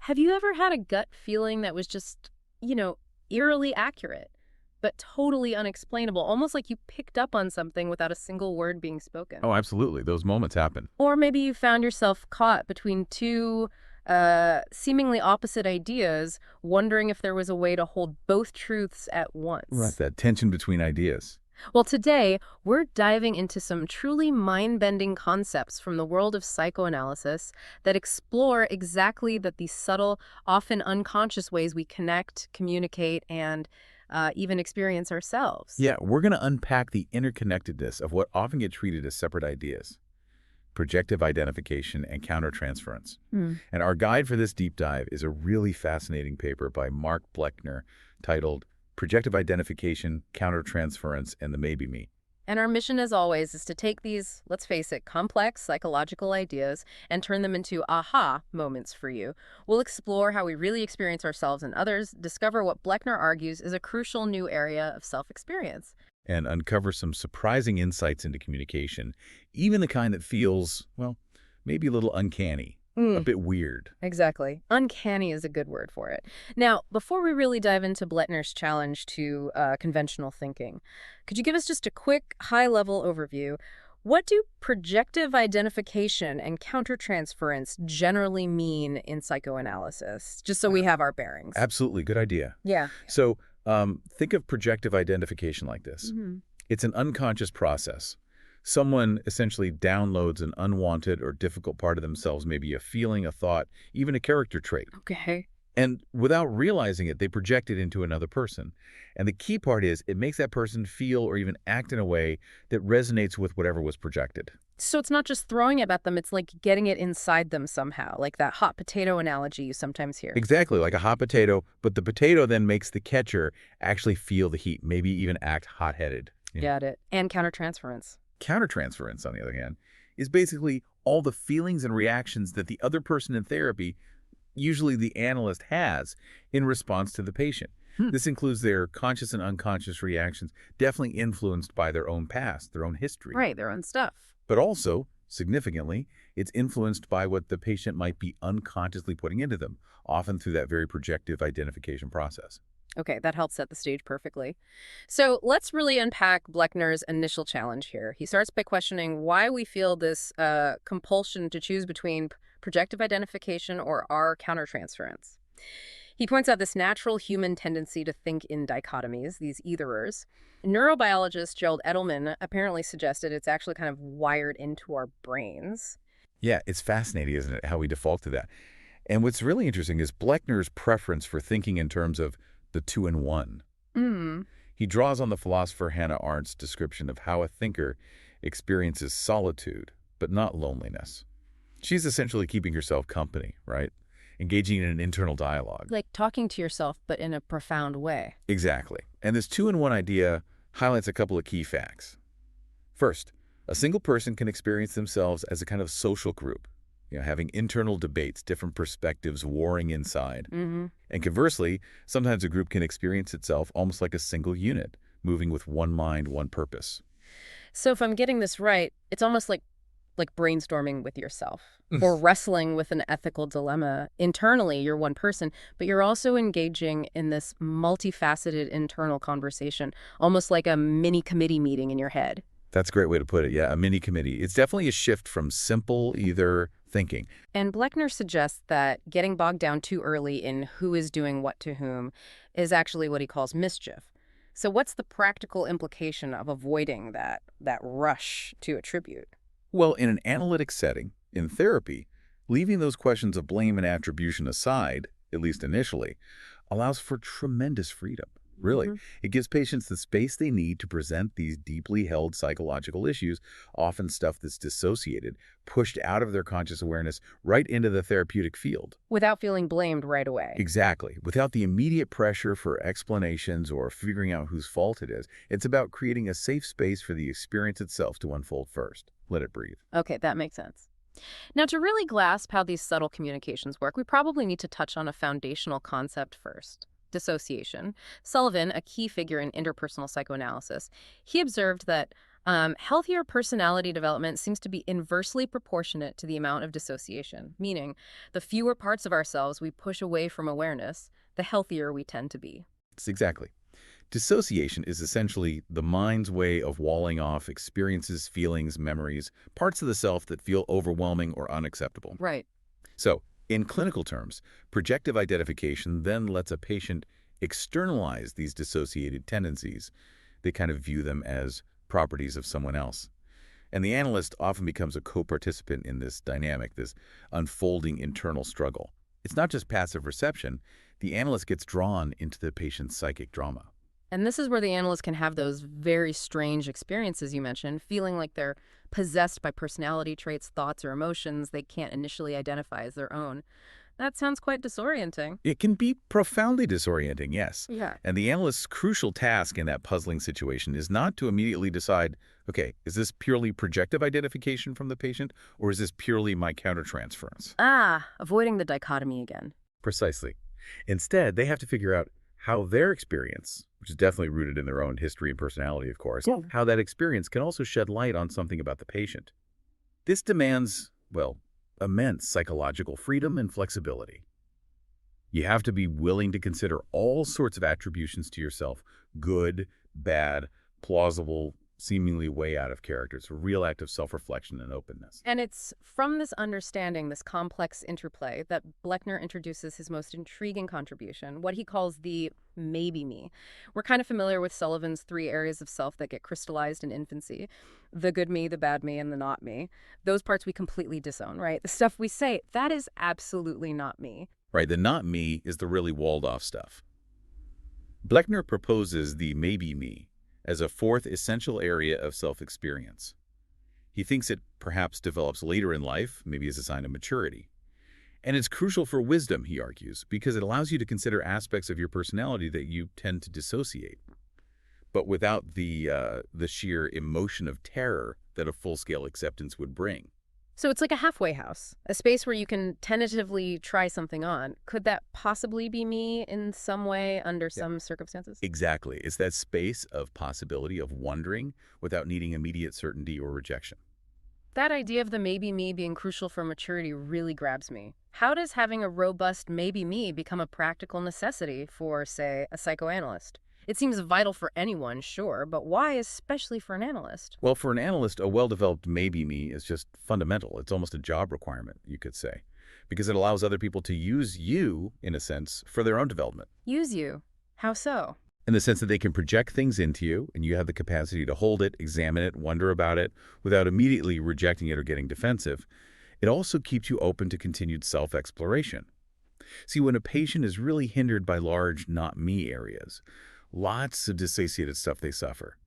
Have you ever had a gut feeling that was just, you know, eerily accurate, but totally unexplainable, almost like you picked up on something without a single word being spoken? Oh, absolutely. Those moments happen. Or maybe you found yourself caught between two seemingly opposite ideas, wondering if there was a way to hold both truths at Right. once. That tension between ideas. Well, today, we're diving into some truly mind-bending concepts from the world of psychoanalysis that explore exactly that these subtle, often unconscious ways we connect, communicate, and even experience ourselves. Yeah, we're going to unpack the interconnectedness of what often get treated as separate ideas, projective identification and countertransference. Hmm. And our guide for this deep dive is a really fascinating paper by Mark Blechner titled Projective Identification, Countertransference, and the Maybe Me. And our mission, as always, is to take these, let's face it, complex psychological ideas and turn them into aha moments for you. We'll explore how we really experience ourselves and others, discover what Blechner argues is a crucial new area of self-experience. And uncover some surprising insights into communication, even the kind that feels, well, maybe a little uncanny, a bit weird. Exactly. Uncanny is a good word for it. Now, before we really dive into Blechner's challenge to conventional thinking, could you give us just a quick, high-level overview? What do projective identification and countertransference generally mean in psychoanalysis? Just so we have our bearings. Absolutely, good idea. Yeah. So think of projective identification like this. Hmm. It's an unconscious process. Someone essentially downloads an unwanted or difficult part of themselves, maybe a feeling, a thought, even a character trait. Okay. And without realizing it, they project it into another person. And the key part is it makes that person feel or even act in a way that resonates with whatever was projected. So it's not just throwing it at them, it's like getting it inside them somehow, like that hot potato analogy you sometimes hear. Exactly, like a hot potato, but the potato then makes the catcher actually feel the heat, maybe even act hot-headed. Got it. And countertransference. Countertransference, on the other hand, is basically all the feelings and reactions that the other person in therapy, usually the analyst, has in response to the patient. This includes their conscious and unconscious reactions, definitely influenced by their own past, their own history. Right, their own stuff. But also, significantly, it's influenced by what the patient might be unconsciously putting into them, often through that very projective identification process. Okay, that helps set the stage perfectly. So let's really unpack Blechner's initial challenge here. He starts by questioning why we feel this compulsion to choose between projective identification or our countertransference. He points out this natural human tendency to think in dichotomies, these eitherers. Neurobiologist Gerald Edelman apparently suggested it's actually kind of wired into our brains. Yeah, it's fascinating, isn't it, how we default to that. And what's really interesting is Blechner's preference for thinking in terms of the two-in-one. He draws on the philosopher Hannah Arendt's description of how a thinker experiences solitude, but not loneliness. She's essentially keeping herself company, right? Engaging in an internal dialogue. Like talking to yourself, but in a profound way. Exactly. And this two-in-one idea highlights a couple of key facts. First, a single person can experience themselves as a kind of social group, having internal debates, different perspectives warring inside. And conversely, sometimes a group can experience itself almost like a single unit, moving with one mind, one purpose. So if I'm getting this right, it's almost like brainstorming with yourself or wrestling with an ethical dilemma. Internally, you're one person, but you're also engaging in this multifaceted internal conversation, almost like a mini committee meeting in your head. That's a great way to put it. Yeah, a mini committee. It's definitely a shift from simple either thinking. And Blechner suggests that getting bogged down too early in who is doing what to whom is actually what he calls mischief. So what's the practical implication of avoiding that rush to attribute? Well, in an analytic setting, in therapy, leaving those questions of blame and attribution aside, at least initially, allows for tremendous freedom. Really. It gives patients the space they need to present these deeply held psychological issues, often stuff that's dissociated, pushed out of their conscious awareness right into the therapeutic field. Without feeling blamed right away. Exactly. Without the immediate pressure for explanations or figuring out whose fault it is. It's about creating a safe space for the experience itself to unfold first. Let it breathe. Okay, that makes sense. Now, to really grasp how these subtle communications work, we probably need to touch on a foundational concept first. Dissociation. Sullivan, a key figure in interpersonal psychoanalysis, he observed that Healthier personality development seems to be inversely proportionate to the amount of dissociation, meaning the fewer parts of ourselves we push away from awareness, the healthier we tend to be. It's exactly. Dissociation is essentially the mind's way of walling off experiences, feelings, memories, parts of the self that feel overwhelming or unacceptable. Right. So, in clinical terms, projective identification then lets a patient externalize these dissociated tendencies. They kind of view them as properties of someone else. And the analyst often becomes a co-participant in this dynamic, this unfolding internal struggle. It's not just passive reception. The analyst gets drawn into the patient's psychic drama. And this is where the analyst can have those very strange experiences you mentioned, feeling like they're possessed by personality traits, thoughts, or emotions they can't initially identify as their own. That sounds quite disorienting. It can be profoundly disorienting, yes. Yeah. And the analyst's crucial task in that puzzling situation is not to immediately decide, okay, is this purely projective identification from the patient, or is this purely my countertransference? Avoiding the dichotomy again. Precisely. Instead, they have to figure out how their experience, which is definitely rooted in their own history and personality, of course, how that experience can also shed light on something about the patient. This demands, well, immense psychological freedom and flexibility. You have to be willing to consider all sorts of attributions to yourself, good, bad, plausible, seemingly way out of character. It's a real act of self-reflection and openness. And it's from this understanding, this complex interplay, that Blechner introduces his most intriguing contribution, what he calls the maybe me. We're kind of familiar with Sullivan's 3 areas of self that get crystallized in infancy: the good me, the bad me, and the not me. Those parts we completely disown, right? The stuff we say, that is absolutely not me. Right, the not me is the really walled-off stuff. Blechner proposes the maybe me as a 4th essential area of self-experience. He thinks it perhaps develops later in life, maybe as a sign of maturity. And it's crucial for wisdom, he argues, because it allows you to consider aspects of your personality that you tend to dissociate, but without the sheer emotion of terror that a full-scale acceptance would bring. So it's like a halfway house, a space where you can tentatively try something on. Could that possibly be me in some way under some circumstances? Exactly. It's that space of possibility, of wondering without needing immediate certainty or rejection. That idea of the maybe me being crucial for maturity really grabs me. How does having a robust maybe me become a practical necessity for, say, a psychoanalyst? It seems vital for anyone, sure, but why especially for an analyst? Well, for an analyst, a well-developed maybe me is just fundamental. It's almost a job requirement, you could say, because it allows other people to use you, in a sense, for their own development. Use you? How so? In the sense that they can project things into you, and you have the capacity to hold it, examine it, wonder about it, without immediately rejecting it or getting defensive. It also keeps you open to continued self-exploration. See, when a patient is really hindered by large not-me areas, lots of dissociated stuff they suffer.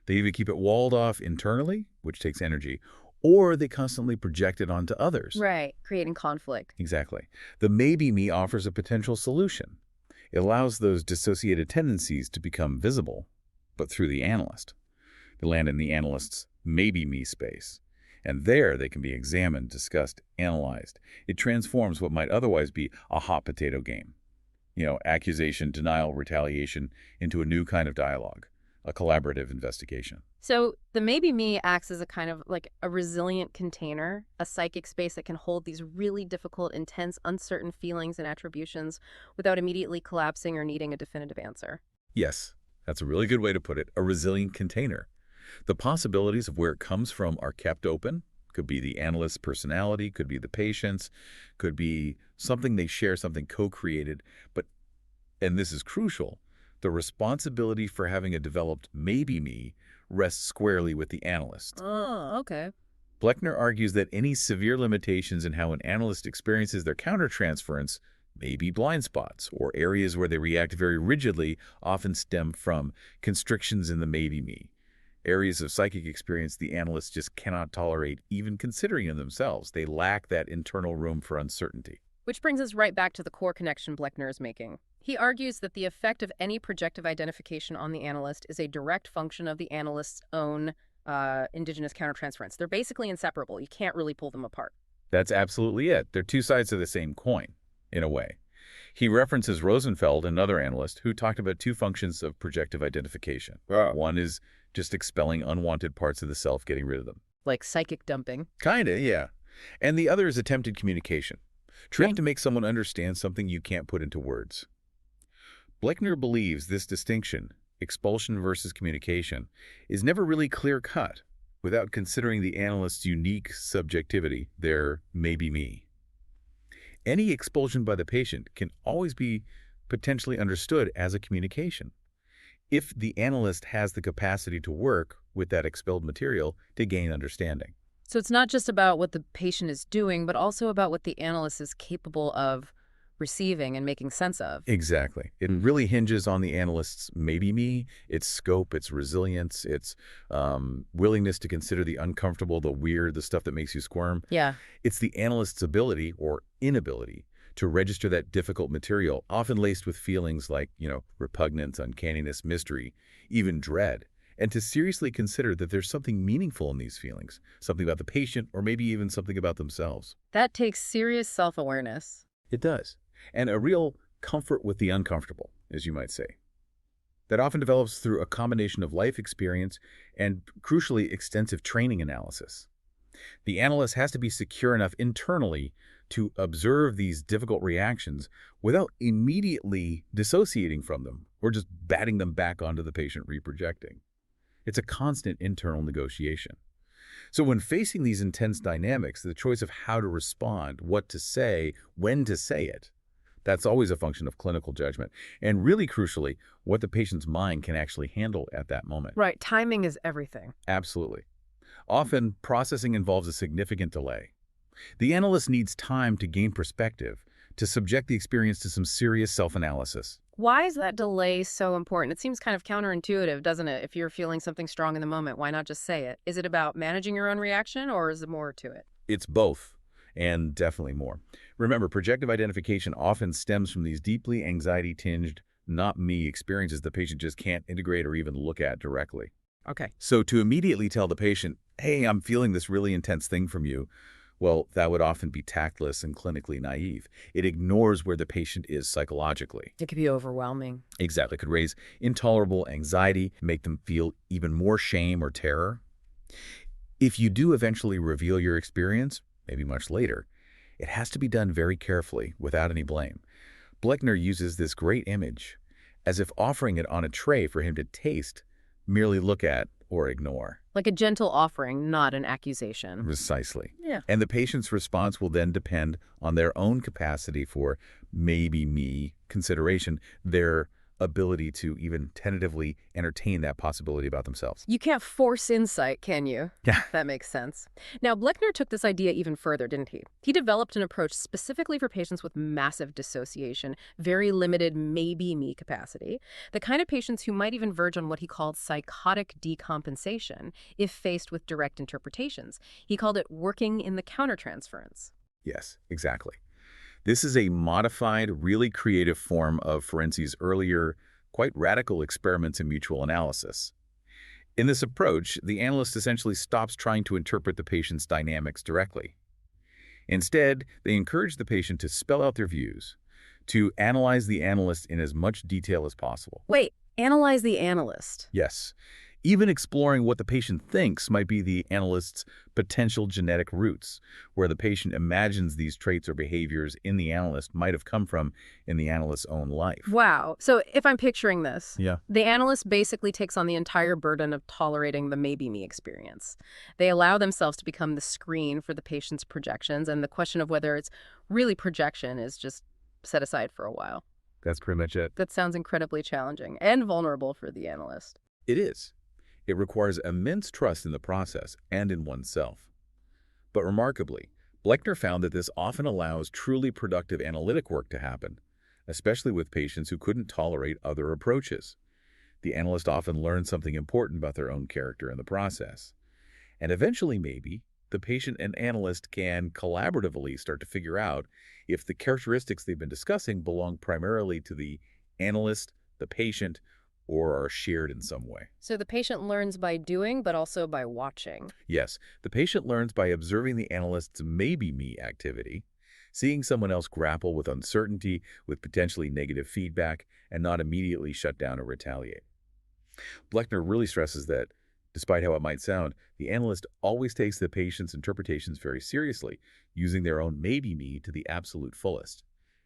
They either keep it walled off internally, which takes energy, or they constantly project it onto others. Right, creating conflict. Exactly. The maybe me offers a potential solution. It allows those dissociated tendencies to become visible, but through the analyst. They land in the analyst's maybe me space. And there they can be examined, discussed, analyzed. It transforms what might otherwise be a hot potato game. Accusation, denial, retaliation, into a new kind of dialogue, a collaborative investigation. So the maybe me acts as a kind of like a resilient container, a psychic space that can hold these really difficult, intense, uncertain feelings and attributions without immediately collapsing or needing a definitive answer. Yes, that's a really good way to put it, a resilient container. The possibilities of where it comes from are kept open. Could be the analyst's personality, could be the patient's, could be something they share, something co-created. But, and this is crucial, the responsibility for having a developed maybe me rests squarely with the analyst. Oh, okay. Blechner argues that any severe limitations in how an analyst experiences their countertransference may be blind spots or areas where they react very rigidly, often stem from constrictions in the maybe me. Areas of psychic experience the analysts just cannot tolerate even considering in themselves. They lack that internal room for uncertainty. Which brings us right back to the core connection Blechner is making. He argues that the effect of any projective identification on the analyst is a direct function of the analyst's own indigenous countertransference. They're basically inseparable. You can't really pull them apart. That's absolutely it. They're two sides of the same coin, in a way. He references Rosenfeld, another analyst, who talked about two functions of projective identification. Wow. One is just expelling unwanted parts of the self, getting rid of them. Like psychic dumping. Kinda, yeah. And the other is attempted communication, trying to make someone understand something you can't put into words. Blechner believes this distinction, expulsion versus communication, is never really clear-cut without considering the analyst's unique subjectivity, their maybe me. Any expulsion by the patient can always be potentially understood as a communication, if the analyst has the capacity to work with that expelled material to gain understanding. So it's not just about what the patient is doing, but also about what the analyst is capable of receiving and making sense of. Exactly. It really hinges on the analyst's maybe me, its scope, its resilience, its willingness to consider the uncomfortable, the weird, the stuff that makes you squirm. Yeah. It's the analyst's ability or inability to register that difficult material, often laced with feelings like, repugnance, uncanniness, mystery, even dread, and to seriously consider that there's something meaningful in these feelings, something about the patient, or maybe even something about themselves. That takes serious self-awareness. It does. And a real comfort with the uncomfortable, as you might say. That often develops through a combination of life experience and, crucially, extensive training analysis. The analyst has to be secure enough internally to observe these difficult reactions without immediately dissociating from them or just batting them back onto the patient reprojecting. It's a constant internal negotiation. So when facing these intense dynamics, the choice of how to respond, what to say, when to say it, that's always a function of clinical judgment. And really crucially, what the patient's mind can actually handle at that moment. Right. Timing is everything. Absolutely. Often, processing involves a significant delay. The analyst needs time to gain perspective, to subject the experience to some serious self-analysis. Why is that delay so important? It seems kind of counterintuitive, doesn't it? If you're feeling something strong in the moment, why not just say it? Is it about managing your own reaction, or is it more to it? It's both, and definitely more. Remember, projective identification often stems from these deeply anxiety-tinged, not me experiences the patient just can't integrate or even look at directly. Okay. So to immediately tell the patient, hey, I'm feeling this really intense thing from you, well, that would often be tactless and clinically naive. It ignores where the patient is psychologically. It could be overwhelming. Exactly. It could raise intolerable anxiety, make them feel even more shame or terror. If you do eventually reveal your experience, maybe much later, it has to be done very carefully, without any blame. Blechner uses this great image as if offering it on a tray for him to taste, merely look at, or ignore. Like a gentle offering, not an accusation. Precisely. Yeah. And the patient's response will then depend on their own capacity for maybe me consideration, their ability to even tentatively entertain that possibility about themselves. You can't force insight, can you? Yeah. That makes sense. Now, Blechner took this idea even further, didn't he? He developed an approach specifically for patients with massive dissociation, very limited maybe-me capacity, the kind of patients who might even verge on what he called psychotic decompensation if faced with direct interpretations. He called it working in the countertransference. Yes, exactly. This is a modified, really creative form of Ferenczi's earlier, quite radical experiments in mutual analysis. In this approach, the analyst essentially stops trying to interpret the patient's dynamics directly. Instead, they encourage the patient to spell out their views, to analyze the analyst in as much detail as possible. Wait, analyze the analyst. Yes. Even exploring what the patient thinks might be the analyst's potential genetic roots, where the patient imagines these traits or behaviors in the analyst might have come from in the analyst's own life. Wow. So if I'm picturing this, Yeah. the analyst basically takes on the entire burden of tolerating the maybe-me experience. They allow themselves to become the screen for the patient's projections, and the question of whether it's really projection is just set aside for a while. That's pretty much it. That sounds incredibly challenging and vulnerable for the analyst. It is. It requires immense trust in the process and in oneself. But remarkably, Blechner found that this often allows truly productive analytic work to happen, especially with patients who couldn't tolerate other approaches. The analyst often learns something important about their own character in the process. And eventually, maybe, the patient and analyst can collaboratively start to figure out if the characteristics they've been discussing belong primarily to the analyst, the patient, or are shared in some way. So the patient learns by doing, but also by watching. Yes, the patient learns by observing the analyst's maybe-me activity, seeing someone else grapple with uncertainty, with potentially negative feedback, and not immediately shut down or retaliate. Blechner really stresses that, despite how it might sound, the analyst always takes the patient's interpretations very seriously, using their own maybe-me to the absolute fullest.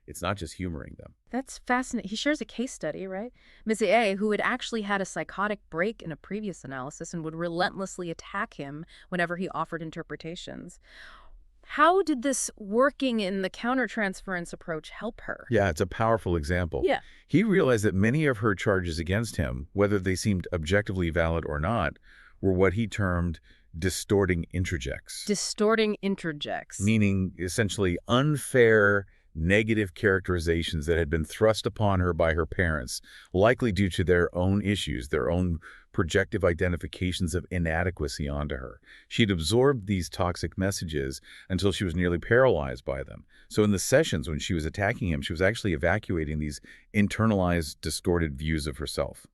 It's not just humoring them. That's fascinating. He shares a case study, right? Ms. A, who had actually had a psychotic break in a previous analysis and would relentlessly attack him whenever he offered interpretations. How did this working in the countertransference approach help her? Yeah, it's a powerful example. Yeah. He realized that many of her charges against him, whether they seemed objectively valid or not, were what he termed distorting introjects. Distorting interjects. Meaning essentially unfair, negative characterizations that had been thrust upon her by her parents, likely due to their own issues, their own projective identifications of inadequacy onto her. She'd absorbed these toxic messages until she was nearly paralyzed by them. So in the sessions when she was attacking him, she was actually evacuating these internalized, distorted views of herself.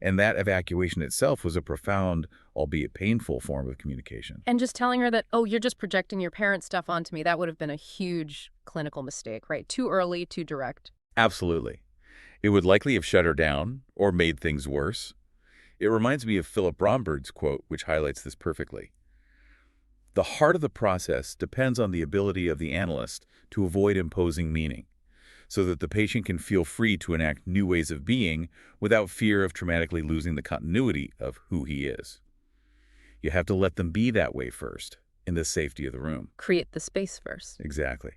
And that evacuation itself was a profound, albeit painful, form of communication. And just telling her that, oh, you're just projecting your parents' stuff onto me, that would have been a huge clinical mistake, right? Too early, too direct. Absolutely. It would likely have shut her down or made things worse. It reminds me of Philip Romberg's quote, which highlights this perfectly. The heart of the process depends on the ability of the analyst to avoid imposing meaning, so that the patient can feel free to enact new ways of being without fear of traumatically losing the continuity of who he is. You have to let them be that way first, in the safety of the room. Create the space first. Exactly.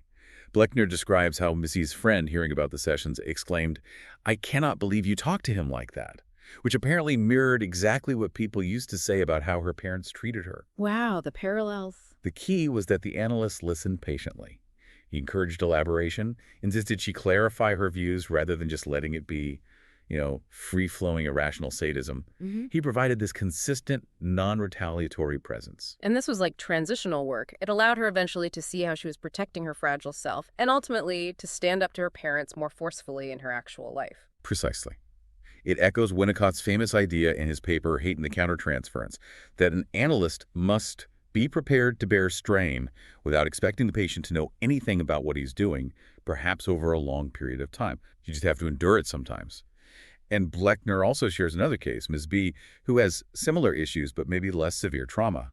Blechner describes how Missy's friend, hearing about the sessions, exclaimed, "I cannot believe you talked to him like that," which apparently mirrored exactly what people used to say about how her parents treated her. Wow, the parallels. The key was that the analyst listened patiently. He encouraged elaboration, insisted she clarify her views rather than just letting it be, free-flowing irrational sadism. He provided this consistent, non-retaliatory presence. And this was like transitional work. It allowed her eventually to see how she was protecting her fragile self and ultimately to stand up to her parents more forcefully in her actual life. Precisely. It echoes Winnicott's famous idea in his paper, Hate and the Countertransference, that an analyst must be prepared to bear strain without expecting the patient to know anything about what he's doing, perhaps over a long period of time. You just have to endure it sometimes. And Blechner also shares another case, Ms. B, who has similar issues but maybe less severe trauma.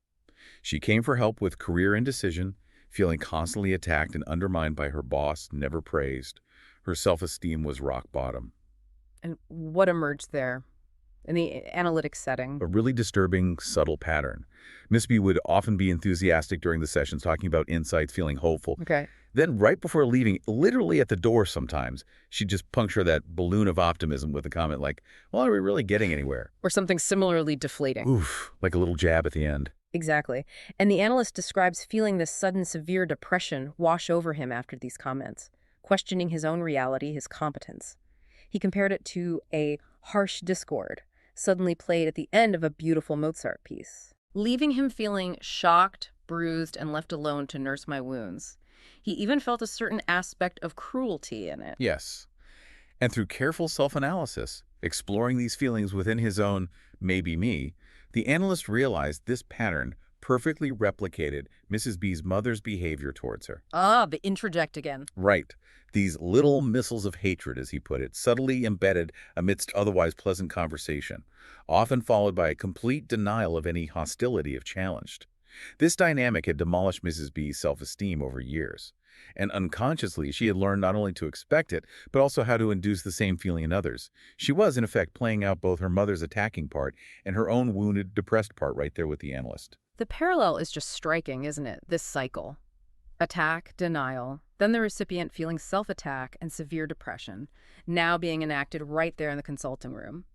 She came for help with career indecision, feeling constantly attacked and undermined by her boss, never praised. Her self-esteem was rock bottom. And what emerged there in the analytic setting? A really disturbing, subtle pattern. Miss B would often be enthusiastic during the sessions, talking about insights, feeling hopeful. Okay. Then right before leaving, literally at the door sometimes, she'd just puncture that balloon of optimism with a comment like, well, are we really getting anywhere? Or something similarly deflating. Oof, like a little jab at the end. Exactly. And the analyst describes feeling this sudden severe depression wash over him after these comments, questioning his own reality, his competence. He compared it to a harsh discord suddenly played at the end of a beautiful Mozart piece, leaving him feeling shocked, bruised, and left alone to nurse my wounds. He even felt a certain aspect of cruelty in it. Yes. And through careful self-analysis, exploring these feelings within his own maybe me, the analyst realized this pattern perfectly replicated Mrs. B's mother's behavior towards her. Ah, the introject again. Right. These little missiles of hatred, as he put it, subtly embedded amidst otherwise pleasant conversation, often followed by a complete denial of any hostility if challenged. This dynamic had demolished Mrs. B's self-esteem over years, and unconsciously she had learned not only to expect it, but also how to induce the same feeling in others. She was, in effect, playing out both her mother's attacking part and her own wounded, depressed part right there with the analyst. The parallel is just striking, isn't it? This cycle. Attack, denial, then the recipient feeling self-attack and severe depression, now being enacted right there in the consulting room.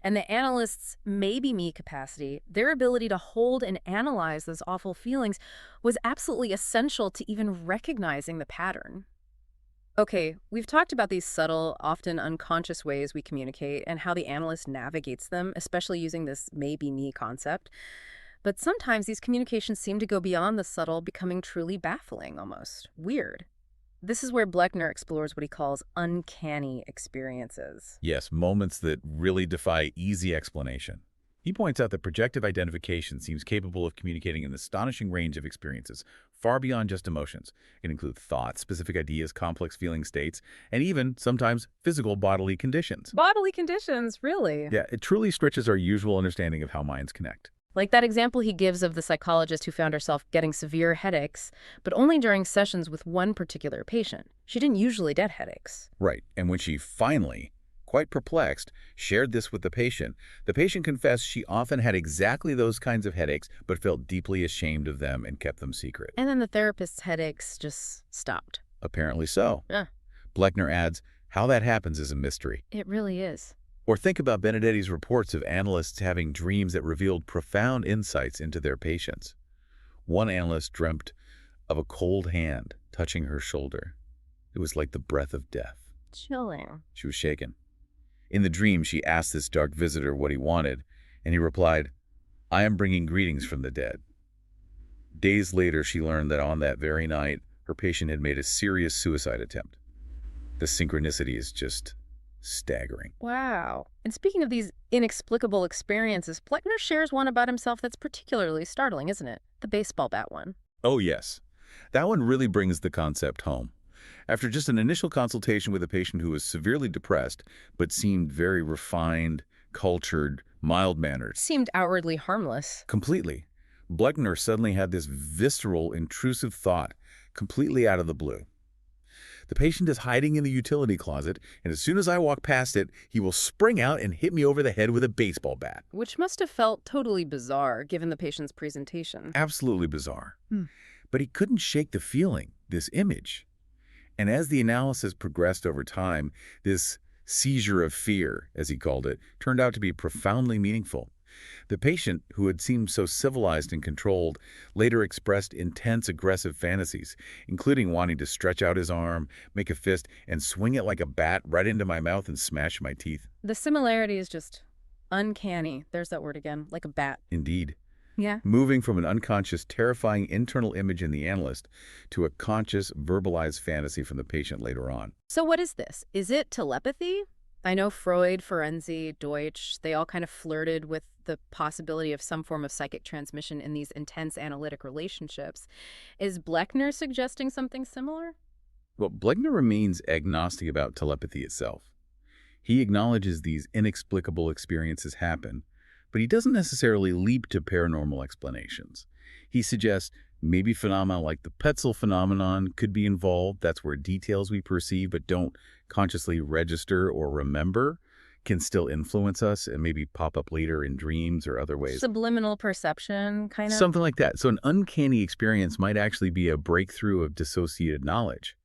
And the analyst's maybe-me capacity, their ability to hold and analyze those awful feelings, was absolutely essential to even recognizing the pattern. Okay, we've talked about these subtle, often unconscious ways we communicate and how the analyst navigates them, especially using this maybe-me concept. But sometimes these communications seem to go beyond the subtle, becoming truly baffling almost. Weird. This is where Blechner explores what he calls uncanny experiences. Yes, moments that really defy easy explanation. He points out that projective identification seems capable of communicating an astonishing range of experiences, far beyond just emotions. It can include thoughts, specific ideas, complex feeling states, and even, sometimes, physical bodily conditions. Bodily conditions, really? Yeah, it truly stretches our usual understanding of how minds connect. Like that example he gives of the psychologist who found herself getting severe headaches, but only during sessions with one particular patient. She didn't usually get headaches. Right, and when she finally, quite perplexed, shared this with the patient confessed she often had exactly those kinds of headaches, but felt deeply ashamed of them and kept them secret. And then the therapist's headaches just stopped. Apparently so. Yeah. Blechner adds, how that happens is a mystery. It really is. Or think about Benedetti's reports of analysts having dreams that revealed profound insights into their patients. One analyst dreamt of a cold hand touching her shoulder. It was like the breath of death. Chilling. She was shaken. In the dream, she asked this dark visitor what he wanted, and he replied, "I am bringing greetings from the dead." Days later, she learned that on that very night, her patient had made a serious suicide attempt. The synchronicity is just staggering. Wow. And speaking of these inexplicable experiences, Blechner shares one about himself that's particularly startling, isn't it? The baseball bat one. Oh, yes. That one really brings the concept home. After just an initial consultation with a patient who was severely depressed, but seemed very refined, cultured, mild-mannered. Seemed outwardly harmless. Completely. Blechner suddenly had this visceral, intrusive thought, completely out of the blue. The patient is hiding in the utility closet, and as soon as I walk past it, he will spring out and hit me over the head with a baseball bat. Which must have felt totally bizarre, given the patient's presentation. Absolutely bizarre. But he couldn't shake the feeling, this image. And as the analysis progressed over time, this seizure of fear, as he called it, turned out to be profoundly meaningful. The patient, who had seemed so civilized and controlled, later expressed intense aggressive fantasies, including wanting to stretch out his arm, make a fist, and swing it like a bat right into my mouth and smash my teeth. The similarity is just uncanny. There's that word again, like a bat. Indeed. Yeah. Moving from an unconscious, terrifying internal image in the analyst to a conscious, verbalized fantasy from the patient later on. So what is this? Is it telepathy? I know Freud, Ferenczi, Deutsch, they all kind of flirted with the possibility of some form of psychic transmission in these intense analytic relationships. Is Blechner suggesting something similar? Well, Blechner remains agnostic about telepathy itself. He acknowledges these inexplicable experiences happen, but he doesn't necessarily leap to paranormal explanations. He suggests maybe phenomena like the Petzl phenomenon could be involved. That's where details we perceive but don't consciously register or remember can still influence us and maybe pop up later in dreams or other ways. Subliminal perception, kind of? Something like that. So an uncanny experience might actually be a breakthrough of dissociated knowledge.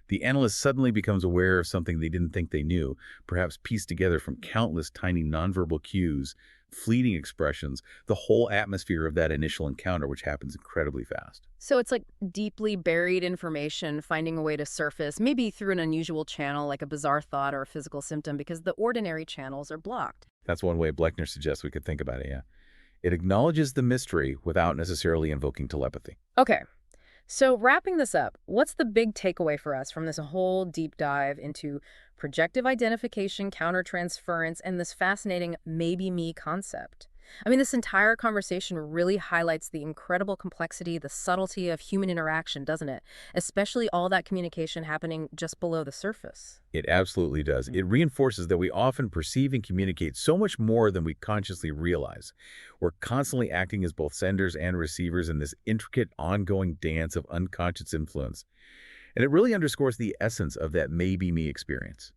The analyst suddenly becomes aware of something they didn't think they knew, perhaps pieced together from countless tiny nonverbal cues, fleeting expressions, the whole atmosphere of that initial encounter, which happens incredibly fast. So it's like deeply buried information finding a way to surface, maybe through an unusual channel like a bizarre thought or a physical symptom, because the ordinary channels are blocked. That's one way Blechner suggests we could think about it, yeah. It acknowledges the mystery without necessarily invoking telepathy. Okay. So wrapping this up, what's the big takeaway for us from this whole deep dive into projective identification, countertransference, and this fascinating maybe me concept? I mean, this entire conversation really highlights the incredible complexity, the subtlety of human interaction, doesn't it? Especially all that communication happening just below the surface. It absolutely does. It reinforces that we often perceive and communicate so much more than we consciously realize. We're constantly acting as both senders and receivers in this intricate, ongoing dance of unconscious influence. And it really underscores the essence of that maybe me experience.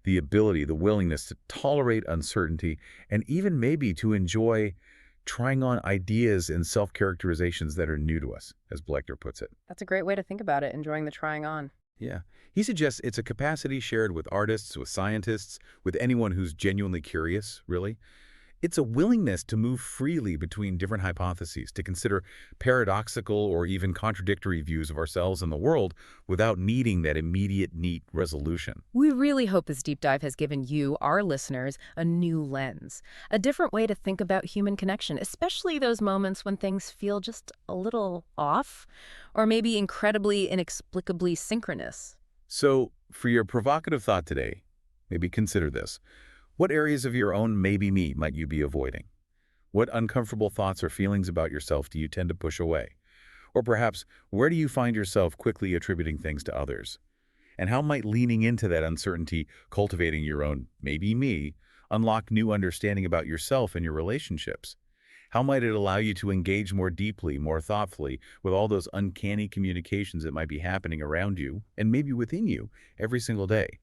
The ability, the willingness to tolerate uncertainty, and even maybe to enjoy trying on ideas and self-characterizations that are new to us, as Blechner puts it. That's a great way to think about it, enjoying the trying on. Yeah. He suggests it's a capacity shared with artists, with scientists, with anyone who's genuinely curious, really. It's a willingness to move freely between different hypotheses, to consider paradoxical or even contradictory views of ourselves and the world without needing that immediate, neat resolution. We really hope this deep dive has given you, our listeners, a new lens, a different way to think about human connection, especially those moments when things feel just a little off, or maybe incredibly, inexplicably synchronous. So, for your provocative thought today, maybe consider this. What areas of your own maybe me might you be avoiding? What uncomfortable thoughts or feelings about yourself do you tend to push away? Or perhaps, where do you find yourself quickly attributing things to others? And how might leaning into that uncertainty, cultivating your own maybe me, unlock new understanding about yourself and your relationships? How might it allow you to engage more deeply, more thoughtfully with all those uncanny communications that might be happening around you and maybe within you every single day?